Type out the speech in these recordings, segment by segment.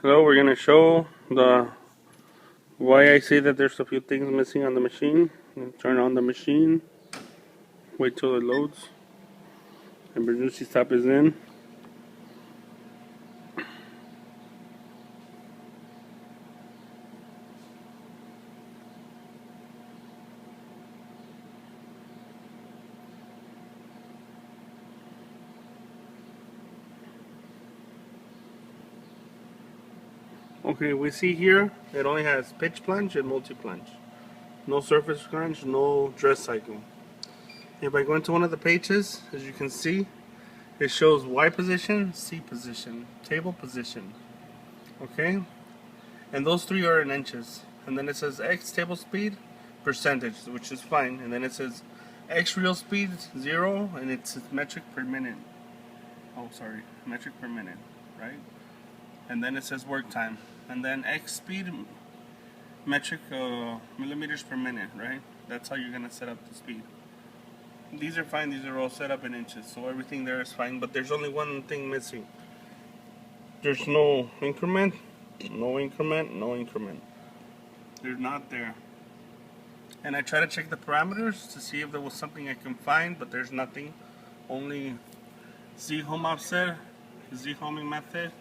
Hello, we're going to show the why I say that there's a few things missing on the machine. Turn on the machine, wait till it loads. Emergency stop is in. Okay, we see here it only has pitch plunge and multi plunge. No surface plunge, no dress cycle. If I go into one of the pages, as you can see, it shows Y position, C position, table position. Okay? And those three are in inches. And then it says X table speed, percentage, which is fine. And then it says X real speed 0, and it's metric per minute. Oh, sorry, metric per minute, right? And then it says work time. And then X speed, metric millimeters per minute, right? That's how you're gonna set up the speed. These are fine. These are all set up in inches, so everything there is fine. But there's only one thing missing. There's no increment, no increment, no increment. They're not there. And I try to check the parameters to see if there was something I can find, but there's nothing. Only Z home offset, Z homing method,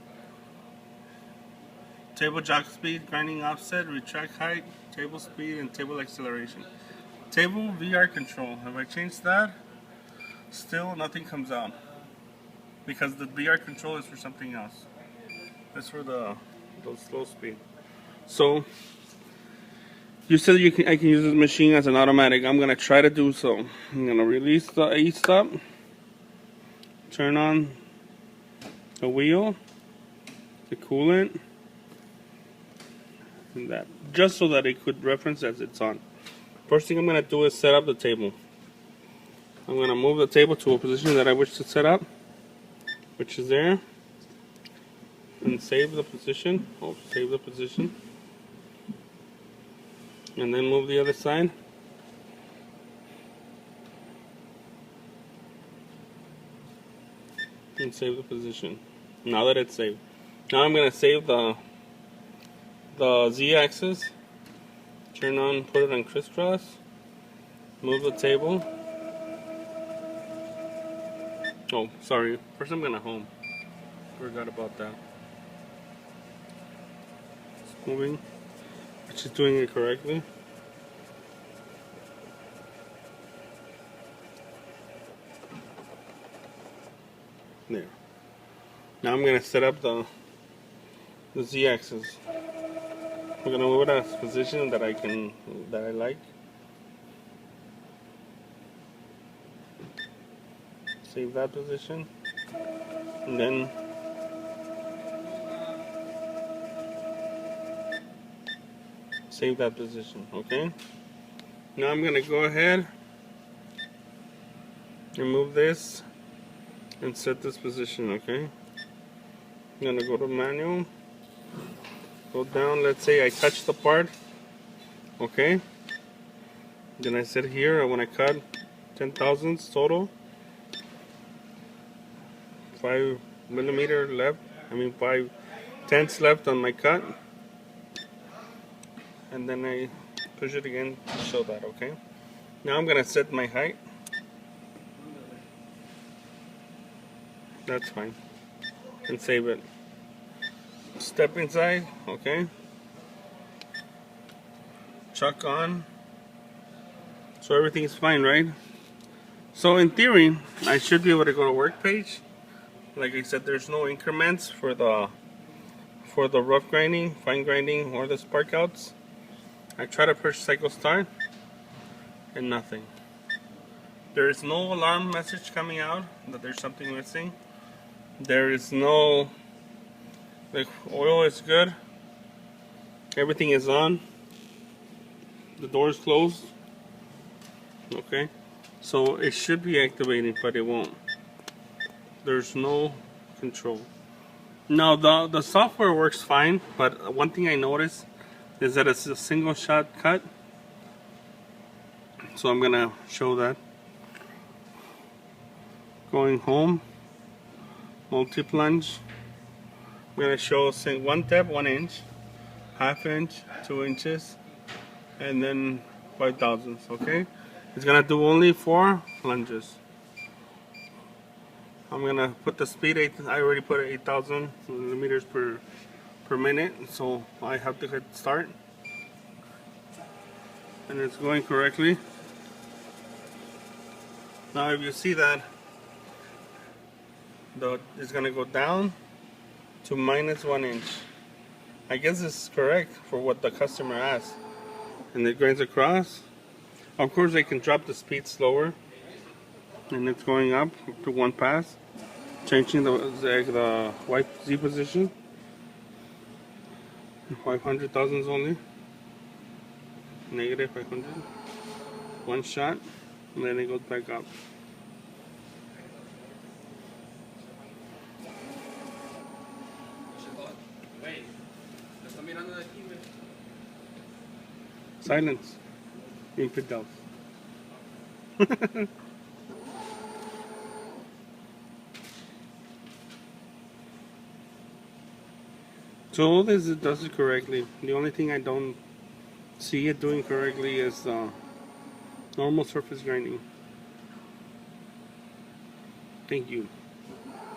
table jog speed, grinding offset, retract height, table speed, and table acceleration. Table VR control. If I change that, still nothing comes out because the VR control is for something else. That's for the slow speed. So you said I can use this machine as an automatic. I'm gonna try to do so. I'm gonna release the A stop, turn on the wheel, the coolant, and that, just so that it could reference as it's on. First thing I'm gonna do is set up the table. I'm gonna move the table to a position that I wish to set up, which is there, and save the position. Oh, save the position. And then move the other side. And save the position. Now that it's saved. Now I'm gonna save the Z-axis. Turn on, put it on crisscross. Move the table. Oh, sorry. First I'm gonna home. Forgot about that. It's moving. She's doing it correctly. There. Now I'm gonna set up the Z-axis. I'm gonna move it at a position that I like. Save that position, and then save that position. Okay. Now I'm gonna go ahead and move this and set this position. Okay. I'm gonna go to manual. Go down. Let's say I touch the part. Okay. Then I set here. I want to cut 10 thousandths total. 5 millimeter left. 5/10 left on my cut. And then I push it again to show that. Okay. Now I'm gonna set my height. That's fine. And save it. Step inside. Okay. Chuck on. So everything is fine, right? So in theory, I should be able to go to work page. Like I said, there's no increments for the rough grinding, fine grinding, or the spark outs. I try to push cycle start, and nothing. There is no alarm message coming out that there's something missing. There is no, the oil is good. Everything is on. The door is closed. Okay, so it should be activated, but it won't. There's no control. Now the software works fine, but one thing I noticed is that it's a single shot cut. So I'm gonna show that. Going home, multi plunge, I'm gonna show one step, 1 inch, half inch, 2 inches, and then 5 thousandths. Okay, it's gonna do only 4 lunges. I'm gonna put the speed. I already put 8,000 millimeters per minute, so I have to hit start, and it's going correctly. Now, if you see that, it's gonna go down to -1 inch. I guess this is correct for what the customer asked. And it grinds across. Of course, they can drop the speed slower, and it's going up to 1 pass, changing the wipe Z position. 500 thousandths only. -500. 1 shot, and then it goes back up. Silence. Infidels. So all this, it does it correctly. The only thing I don't see it doing correctly is normal surface grinding. Thank you.